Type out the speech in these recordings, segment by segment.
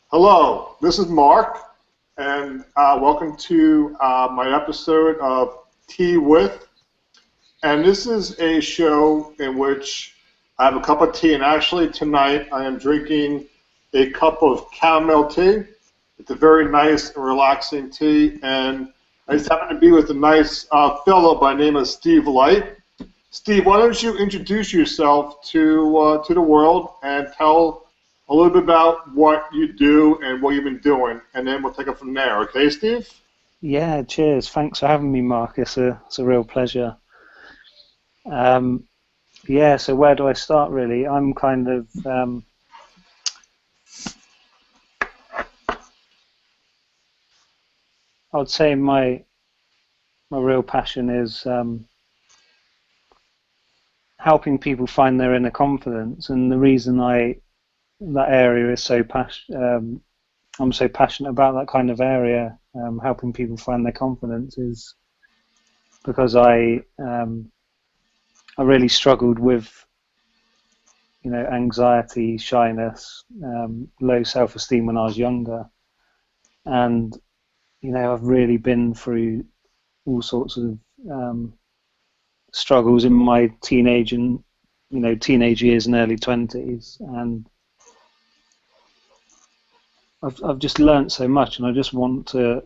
Hello, this is Mark, and welcome to my episode of Tea With. And this is a show in which I have a cup of tea, and actually tonight I am drinking a cup of chamomile tea. It's a very nice and relaxing tea, and I just happen to be with a nice fellow by the name of Steve Light. Steve, why don't you introduce yourself to the world and tell a little bit about what you do and what you've been doing, and then we'll take it from there. Okay, Steve? Yeah, cheers. Thanks for having me, Mark. It's a real pleasure. Um, yeah, so where do I start, really? I'm kind of, I'd say my real passion is helping people find their inner confidence, and the reason that area is I'm so passionate about that kind of area, helping people find their confidence, is because I really struggled with anxiety, shyness, low self-esteem when I was younger, and I've really been through all sorts of struggles in my teenage years and early 20s, and I've just learnt so much, and I just want to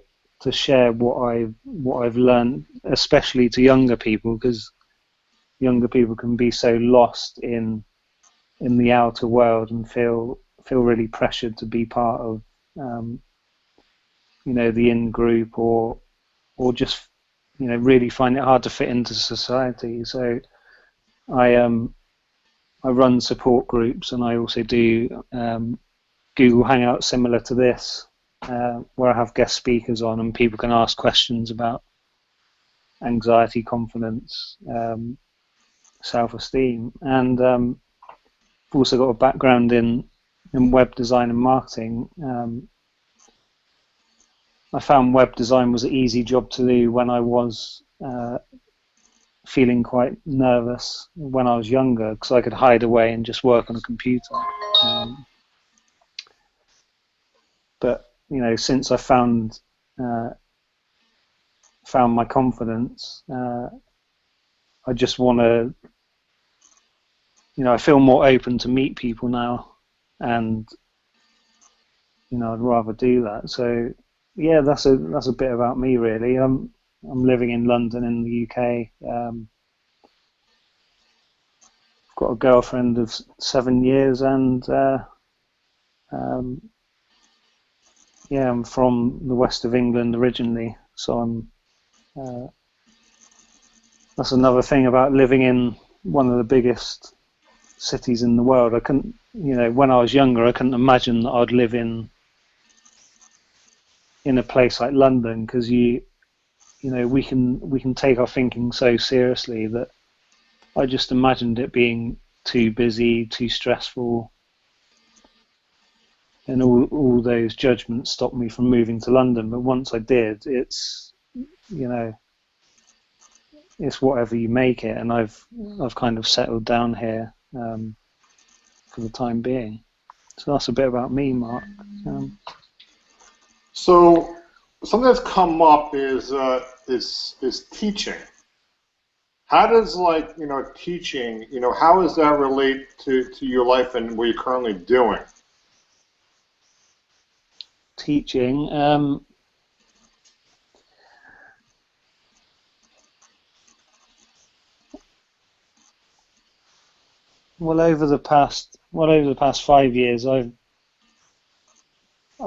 share what I've learned, especially to younger people, because younger people can be so lost in the outer world and feel really pressured to be part of the in group, or just really find it hard to fit into society. So I run support groups, and I also do Google Hangouts similar to this, where I have guest speakers on and people can ask questions about anxiety, confidence, self-esteem, and I've also got a background in web design and marketing. I found web design was an easy job to do when I was feeling quite nervous when I was younger, because I could hide away and just work on a computer. But since I found my confidence, I just want to, I feel more open to meet people now, and I'd rather do that. So yeah, that's a bit about me, really. I'm living in London in the UK. Got a girlfriend of 7 years, and um, yeah, I'm from the west of England originally, so that's another thing about living in one of the biggest cities in the world. I couldn't, when I was younger, I couldn't imagine that I'd live in a place like London, because we can take our thinking so seriously that I just imagined it being too busy, too stressful, and all those judgments stopped me from moving to London. But once I did, it's whatever you make it, and I've kind of settled down here for the time being. So that's a bit about me, Mark. So something that's come up is teaching. How does teaching, how does that relate to your life and what you're currently doing? Teaching. Over the past 5 years, I've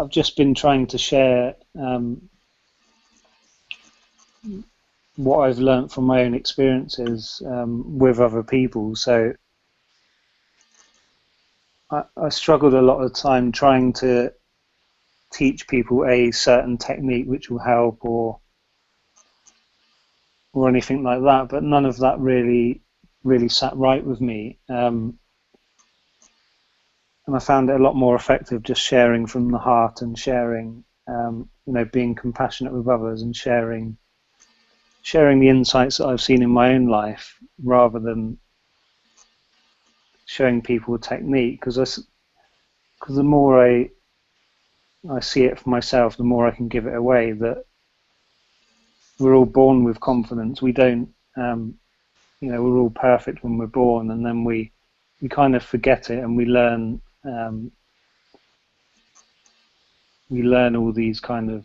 just been trying to share what I've learnt from my own experiences with other people. So I struggled a lot of the time trying to teach people a certain technique which will help, or anything like that, but none of that really sat right with me. And I found it a lot more effective just sharing from the heart, and sharing, being compassionate with others, and sharing the insights that I've seen in my own life, rather than showing people a technique. Because the more I see it for myself, the more I can give it away, that we're all born with confidence. We don't, we're all perfect when we're born, and then we kind of forget it, and we learn all these kind of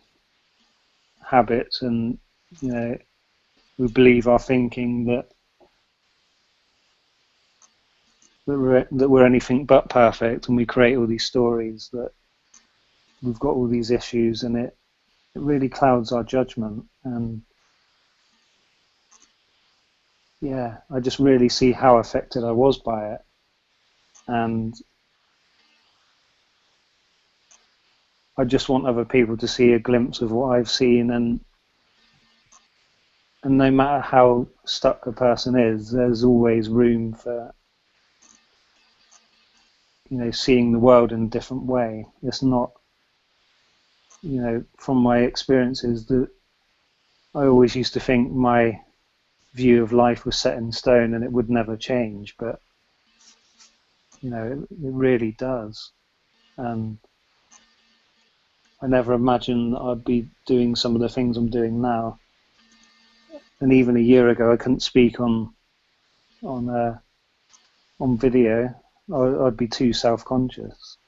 habits, and we believe our thinking that we're anything but perfect, and we create all these stories that we've got all these issues, and it really clouds our judgment. And yeah, I just really see how affected I was by it, and I just want other people to see a glimpse of what I've seen, and no matter how stuck a person is, there's always room for seeing the world in a different way. It's not, from my experiences, that I always used to think my view of life was set in stone and it would never change, but it really does. And I never imagined that I'd be doing some of the things I'm doing now. And even a year ago, I couldn't speak on video. I'd be too self-conscious.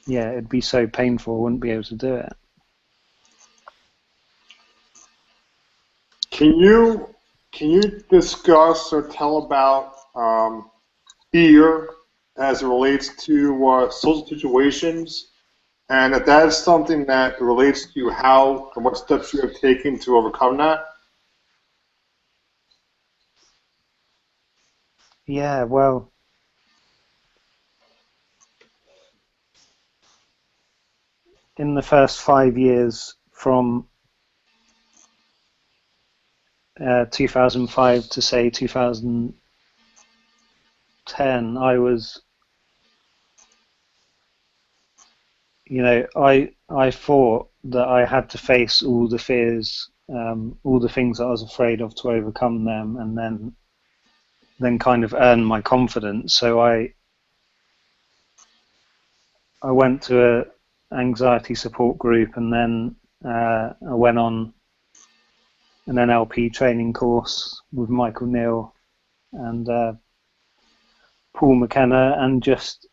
It'd be so painful, I wouldn't be able to do it. Can you discuss or tell about fear as it relates to social situations, and if that is something that relates to how and what steps you have taken to overcome that? Yeah, well, in the first 5 years from 2005 to say 2010, I was, I thought that I had to face all the fears, all the things that I was afraid of, to overcome them, and then kind of earn my confidence. So I went to a anxiety support group, and then I went on an NLP training course with Michael Neal and Paul McKenna, and just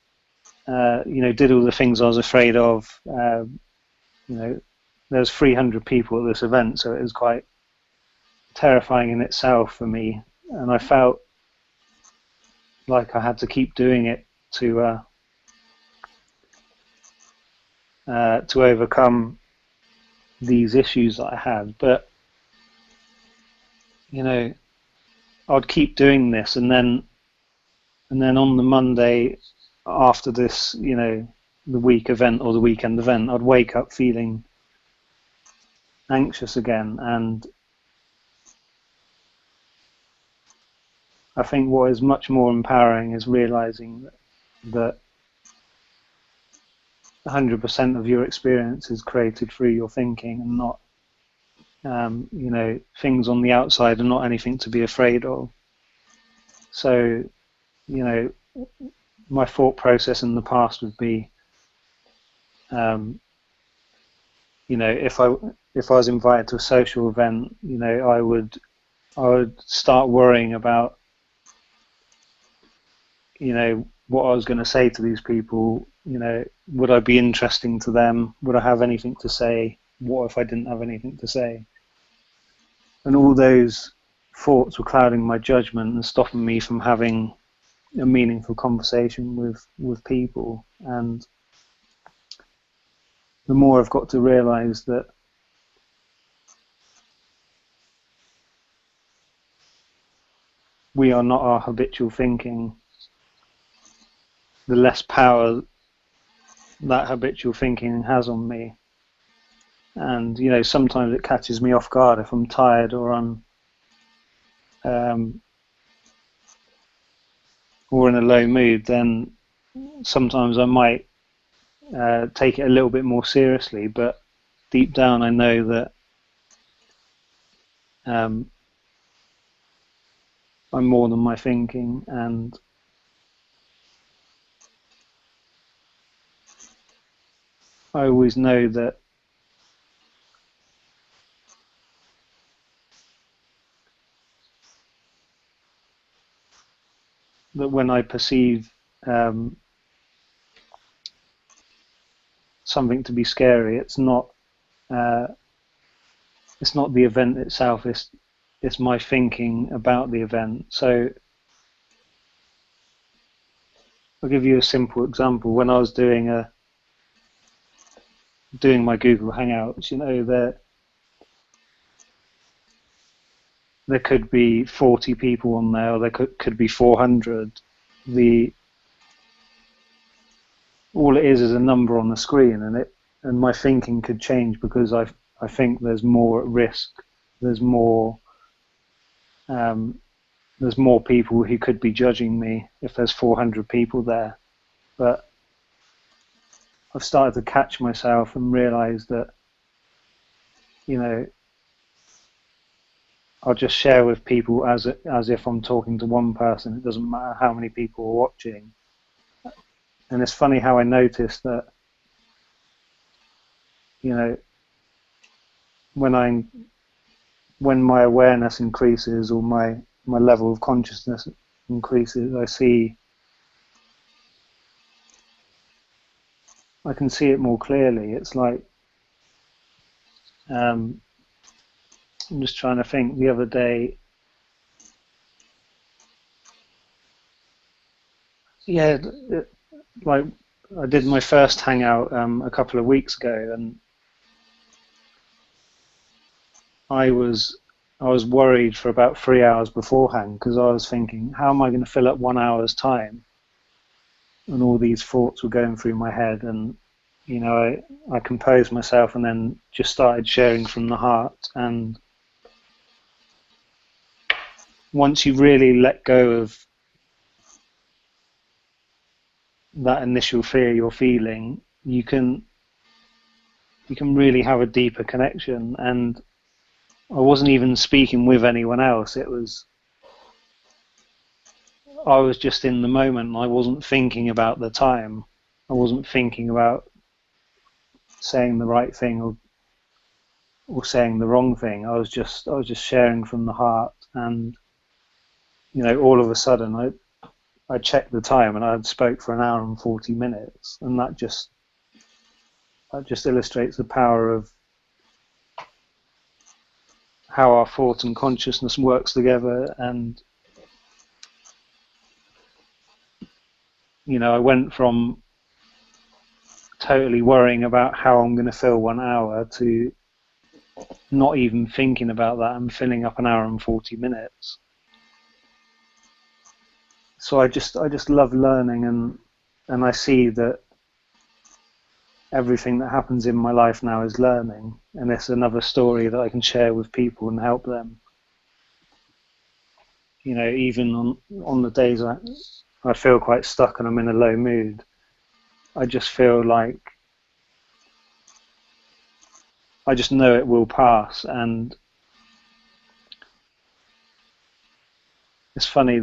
did all the things I was afraid of. There's 300 people at this event, so it was quite terrifying in itself for me, and I felt like I had to keep doing it to overcome these issues that I had. But I'd keep doing this, and then on the Monday after this, the week event or the weekend event, I'd wake up feeling anxious again. And I think what is much more empowering is realizing that 100% of your experience is created through your thinking, and not things on the outside are not anything to be afraid of. So my thought process in the past would be, if I was invited to a social event, I would start worrying about what I was going to say to these people. Would I be interesting to them? Would I have anything to say? What if I didn't have anything to say? And all those thoughts were clouding my judgment and stopping me from having a meaningful conversation with people. And the more I've got to realize that we are not our habitual thinking, the less power that habitual thinking has on me. And sometimes it catches me off guard if I'm tired or I'm or in a low mood. Then sometimes I might take it a little bit more seriously, but deep down I know that I'm more than my thinking, and I always know that when I perceive something to be scary, it's not the event itself. It's my thinking about the event. So I'll give you a simple example. When I was doing my Google Hangouts, there could be 40 people on there, or there could be 400. All it is a number on the screen, and my thinking could change because I think there's more at risk. There's more people who could be judging me if there's 400 people there. But I've started to catch myself and realize that, I'll just share with people as if I'm talking to one person. It doesn't matter how many people are watching. And it's funny how I noticed that, when my awareness increases or my level of consciousness increases, I can see it more clearly. It's like, I'm just trying to think. The other day, like I did my first hangout a couple of weeks ago, and I was worried for about 3 hours beforehand because I was thinking, how am I going to fill up 1 hour's time? And all these thoughts were going through my head, and I composed myself and then just started sharing from the heart. And once you really let go of that initial fear you're feeling, you can really have a deeper connection. And I wasn't even speaking with anyone else. I was just in the moment. I wasn't thinking about the time. I wasn't thinking about saying the right thing or saying the wrong thing. I was just sharing from the heart. And all of a sudden I checked the time and I had spoke for 1 hour and 40 minutes, and that just illustrates the power of how our thought and consciousness works together. And I went from totally worrying about how I'm going to fill 1 hour to not even thinking about that and filling up 1 hour and 40 minutes. So I just love learning, and I see that everything that happens in my life now is learning, and it's another story that I can share with people and help them. Even on the days I feel quite stuck and I'm in a low mood, I just feel like I just know it will pass. And it's funny,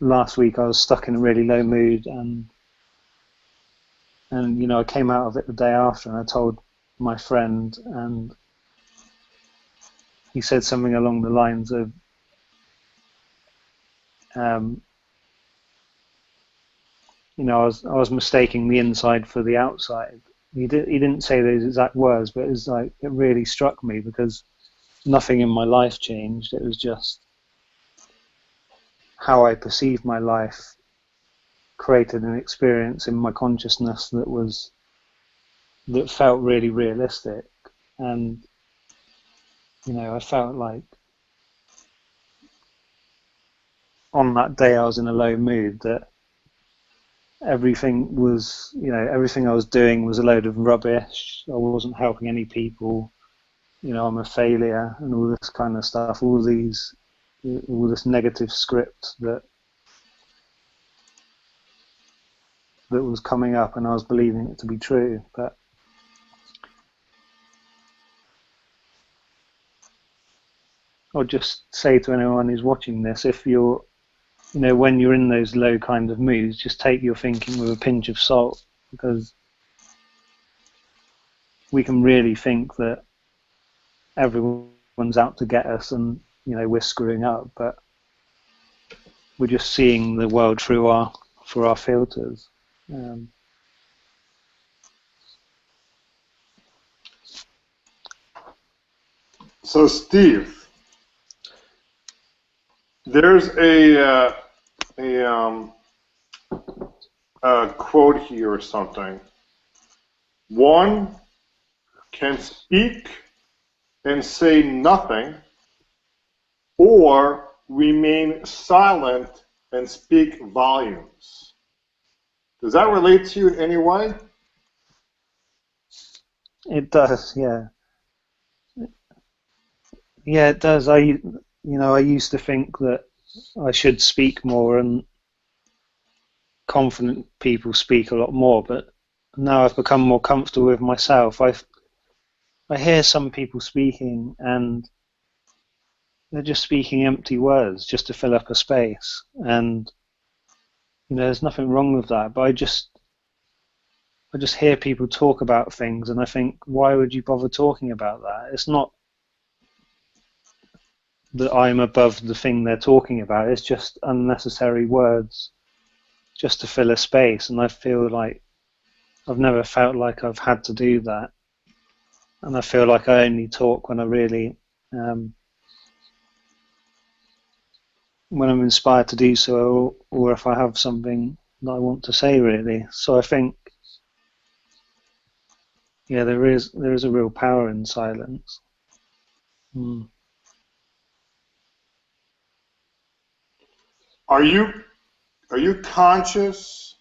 last week I was stuck in a really low mood, and I came out of it the day after, and I told my friend, and he said something along the lines of, I was mistaking the inside for the outside. He didn't say those exact words, but it really struck me because nothing in my life changed. It was just how I perceived my life created an experience in my consciousness that felt really realistic. And I felt like on that day I was in a low mood, that everything I was doing was a load of rubbish. I wasn't helping any people. I'm a failure and all this kind of stuff. All this negative script that was coming up, and I was believing it to be true. But I'll just say to anyone who's watching this, if you're, when you're in those low kind of moods, just take your thinking with a pinch of salt, because we can really think that everyone's out to get us, and we're screwing up, but we're just seeing the world through our filters. So, Steve, there's a quote here or something. One can speak and say nothing, or remain silent and speak volumes. Does that relate to you in any way? It does, yeah. Yeah, it does. I used to think that I should speak more, and confident people speak a lot more, but now I've become more comfortable with myself. I hear some people speaking, and they're just speaking empty words just to fill up a space, and there's nothing wrong with that. But I just hear people talk about things, and I think, why would you bother talking about that? It's not that I'm above the thing they're talking about. It's just unnecessary words just to fill a space, and I feel like I've never felt like I've had to do that, and I feel like I only talk when I really when I'm inspired to do so, or if I have something that I want to say, really. So I think, yeah, there is a real power in silence. Are you conscious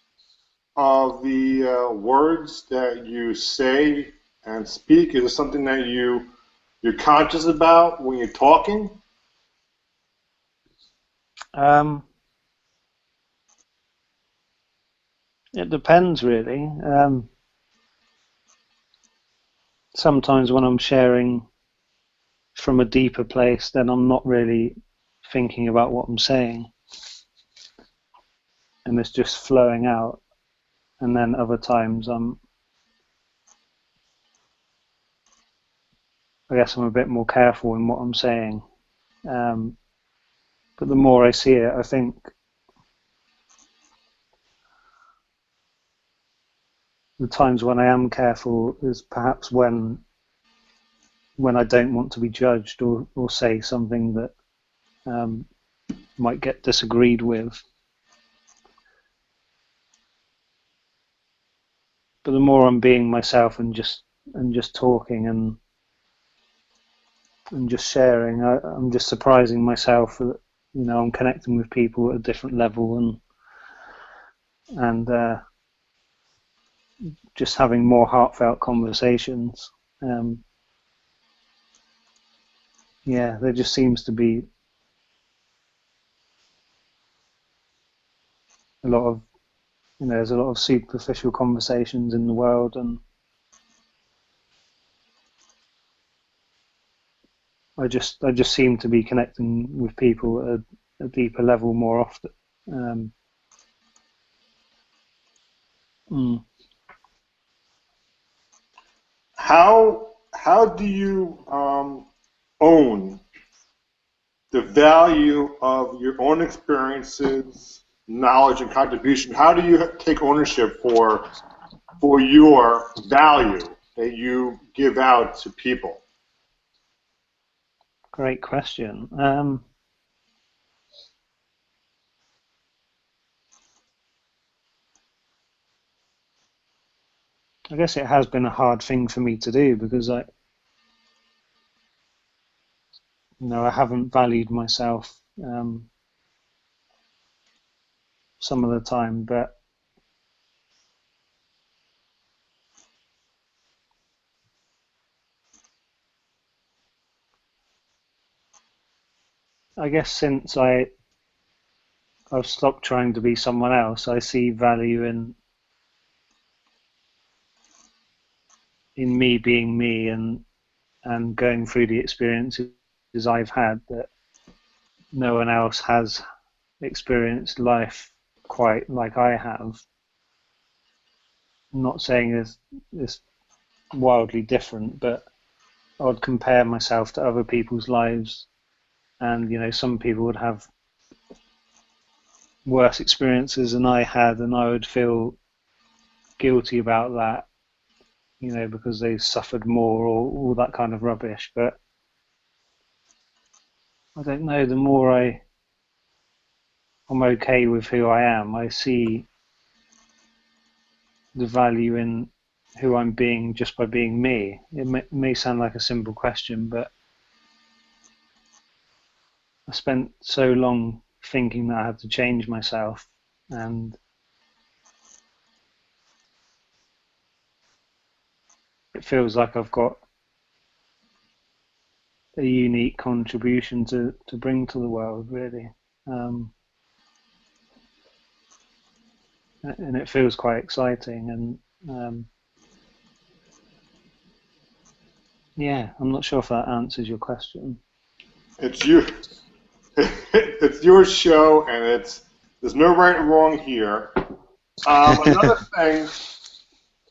of the words that you say and speak? Is it something that you're conscious about when you're talking? It depends, really. Sometimes when I'm sharing from a deeper place, then I'm not really thinking about what I'm saying, and it's just flowing out. And then other times I guess I'm a bit more careful in what I'm saying. But the more I see it, I think the times when I am careful is perhaps when I don't want to be judged, or say something that might get disagreed with. But the more I'm being myself and just talking and just sharing, I'm just surprising myself that I'm connecting with people at a different level, and just having more heartfelt conversations. Yeah, there just seems to be a lot of there's a lot of superficial conversations in the world, and I just seem to be connecting with people at a deeper level more often. How do you own the value of your own experiences, knowledge, and contribution? How do you take ownership for your value that you give out to people? Great question. I guess it has been a hard thing for me to do, because I haven't valued myself some of the time, but I guess since I've stopped trying to be someone else, I see value in me being me, and going through the experiences I've had that no one else has experienced life quite like I have. I'm not saying there's wildly different, but I would compare myself to other people's lives, and some people would have worse experiences than I had, and I would feel guilty about that, because they suffered more or all that kind of rubbish. But I don't know, the more I'm okay with who I am, I see the value in who I'm being just by being me. It may sound like a simple question, but I spent so long thinking that I had to change myself, and it feels like I've got a unique contribution to bring to the world, really. And it feels quite exciting, and yeah, I'm not sure if that answers your question. It's you. It's your show, and there's no right or wrong here. Another thing,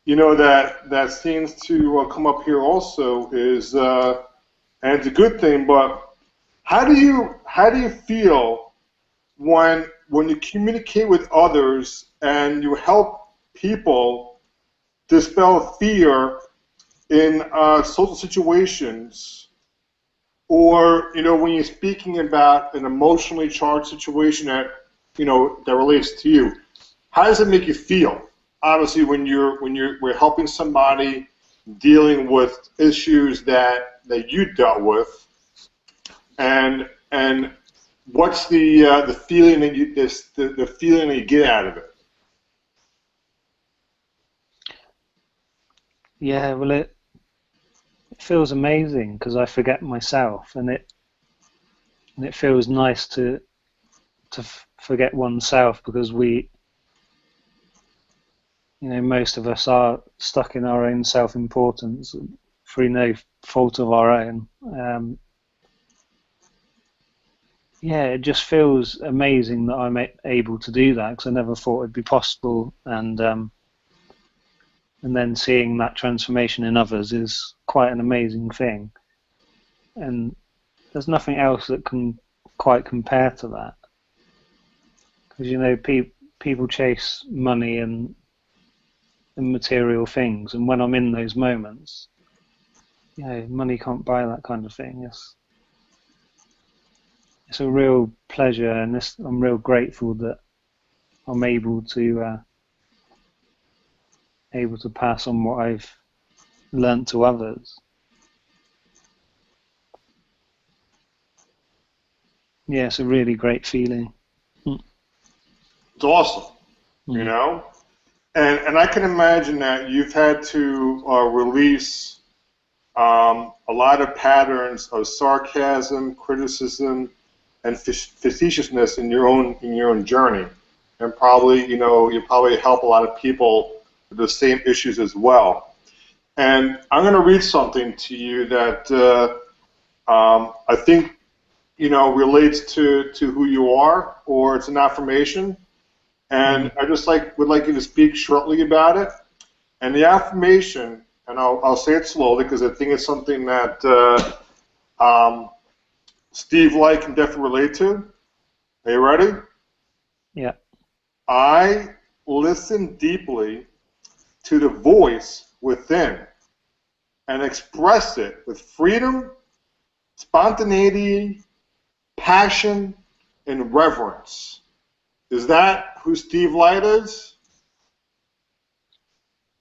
that seems to come up here also is, and it's a good thing, but how do you feel when you communicate with others and you help people dispel fear in social situations, or when you're speaking about an emotionally charged situation that that relates to you? How does it make you feel? Obviously, when we're helping somebody dealing with issues that you dealt with, and what's the feeling that the feeling that you get out of it? Yeah, well, it feels amazing because I forget myself, and it feels nice to forget oneself, because most of us are stuck in our own self-importance through no fault of our own. Yeah, it just feels amazing that I'm able to do that, because I never thought it'd be possible, and then seeing that transformation in others is quite an amazing thing. And there's nothing else that can quite compare to that, because people chase money and material things, and when I'm in those moments, money can't buy that kind of thing. It's a real pleasure, and I'm real grateful that I'm able to pass on what I've learnt to others. Yeah, it's a really great feeling. It's awesome, and I can imagine that you've had to release a lot of patterns of sarcasm, criticism, and facetiousness in your own journey, and probably you probably help a lot of people with the same issues as well. And I'm going to read something to you that I think relates to who you are, or it's an affirmation. And I just would like you to speak shortly about it. And the affirmation, and I'll say it slowly because I think it's something that Steve Light can definitely relate to. Are you ready? Yeah. I listen deeply to the voice within and express it with freedom, spontaneity, passion, and reverence. Is that who Steve Light is?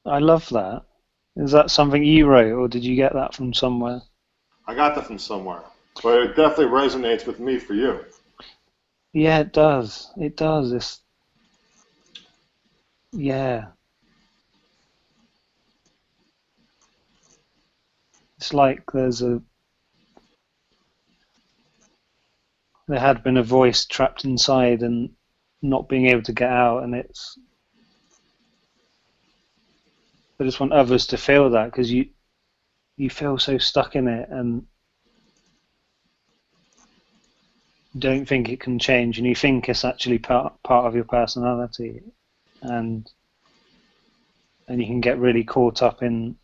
I love that. Is that something you wrote, or did you get that from somewhere? I got that from somewhere, but it definitely resonates with me for you. Yeah, it does. It does. Yeah. It's like there had been a voice trapped inside and not being able to get out, and I just want others to feel that, because you feel so stuck in it and don't think it can change, and you think it's actually part of your personality, and you can get really caught up in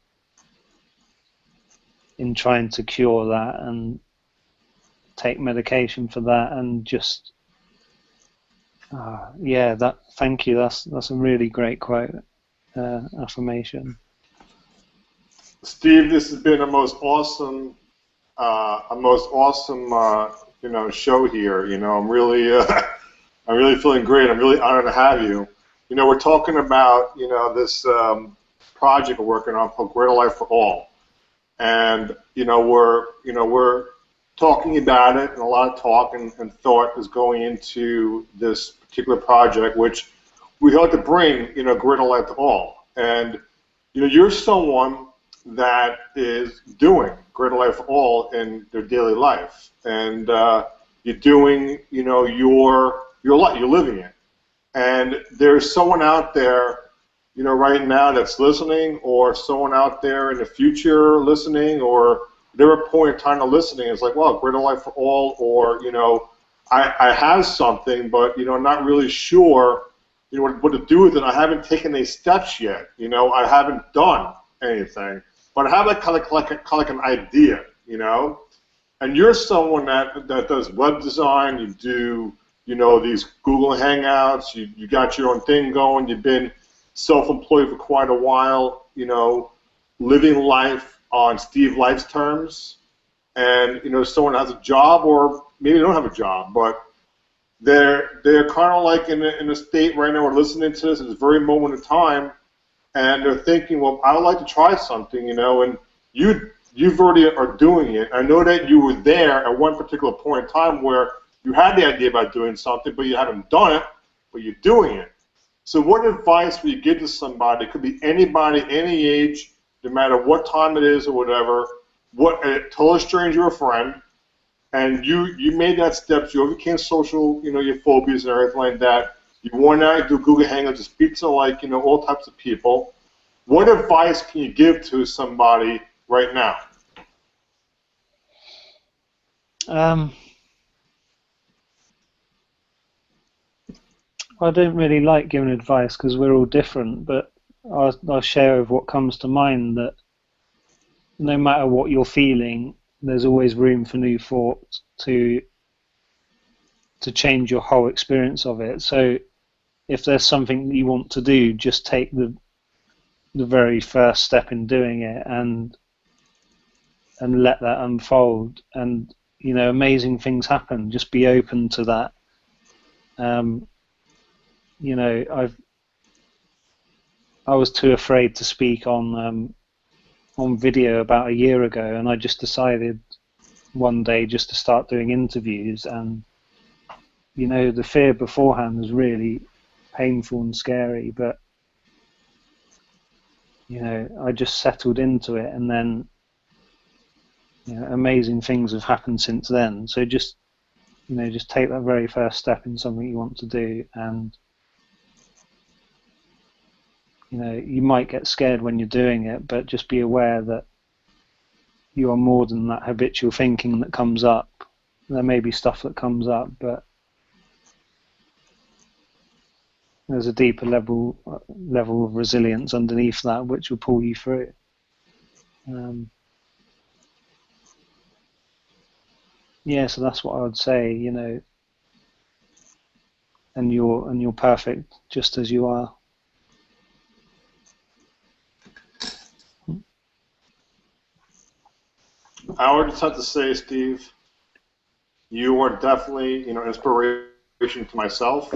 in trying to cure that and take medication for that, and just yeah, that, thank you, that's a really great quote, affirmation. Steve, this has been a most awesome show here. I'm really I'm really feeling great. I'm really honored to have you. We're talking about this project we're working on called Greater Life for All, and we're talking about it, and a lot of talk and thought is going into this particular project, which we hope to bring Greater Life to all. And you're someone that is doing Greater Life for All in their daily life, and you're doing your life, you're living it. And there's someone out there right now that's listening, or someone out there in the future listening, or whatever point in time they're listening is like, well, Greater Life for All, or I have something, but I'm not really sure what to do with it. I haven't taken any steps yet. I haven't done anything, but I have kind of like an idea, And you're someone that does web design. You do these Google Hangouts. You got your own thing going. You've been self-employed for quite a while. Living life on Steve Life's terms. And someone has a job, or maybe they don't have a job, but they're kind of like in a state right now. We're listening to this at this very moment in time, and they're thinking, well, I would like to try something, and you've already are doing it. I know that you were there at one particular point in time where you had the idea about doing something, but you haven't done it, but you're doing it. So what advice would you give to somebody? It could be anybody, any age, no matter what time it is or whatever. Tell a stranger or a friend, and you made that step. You overcame social, your phobias and everything like that. You went out, you do Google Hangouts, you speak to all types of people. What advice can you give to somebody right now? I don't really like giving advice because we're all different, but I'll share with what comes to mind, that no matter what you're feeling, there's always room for new thoughts to change your whole experience of it. So if there's something that you want to do, just take the very first step in doing it, and let that unfold, and amazing things happen. Just be open to that. I was too afraid to speak on video about a year ago, and I just decided one day just to start doing interviews, and the fear beforehand was really painful and scary, but I just settled into it, and then amazing things have happened since then. So just take that very first step in something you want to do, and you might get scared when you're doing it, but just be aware that you are more than that habitual thinking that comes up. There may be stuff that comes up, but there's a deeper level of resilience underneath that, which will pull you through. Yeah, so that's what I would say, and you're perfect just as you are. I would just have to say, Steve, you are definitely, inspiration to myself.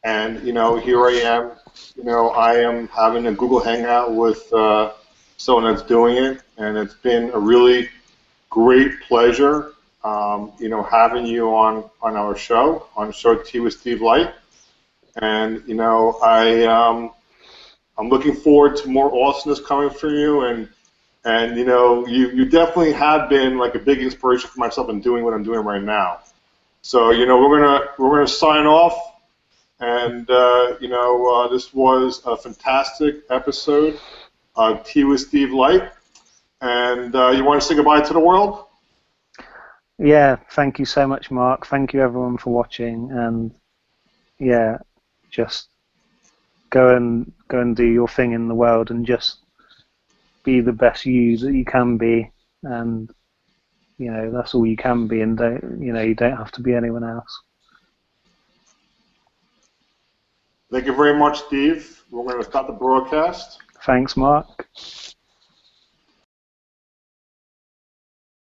And, here I am, I am having a Google Hangout with someone that's doing it, and it's been a really great pleasure, having you on our show, on the show Tea with Steve Light. And, I'm looking forward to more awesomeness coming from you, and you definitely have been like a big inspiration for myself in doing what I'm doing right now. So we're gonna sign off, and this was a fantastic episode of Tea with Steve Light. And you want to say goodbye to the world? Yeah, thank you so much, Mark. Thank you everyone for watching, and yeah, just go and do your thing in the world, and just be the best you that you can be, and that's all you can be, and you don't have to be anyone else. Thank you very much, Steve. We're going to start the broadcast. Thanks, Mark.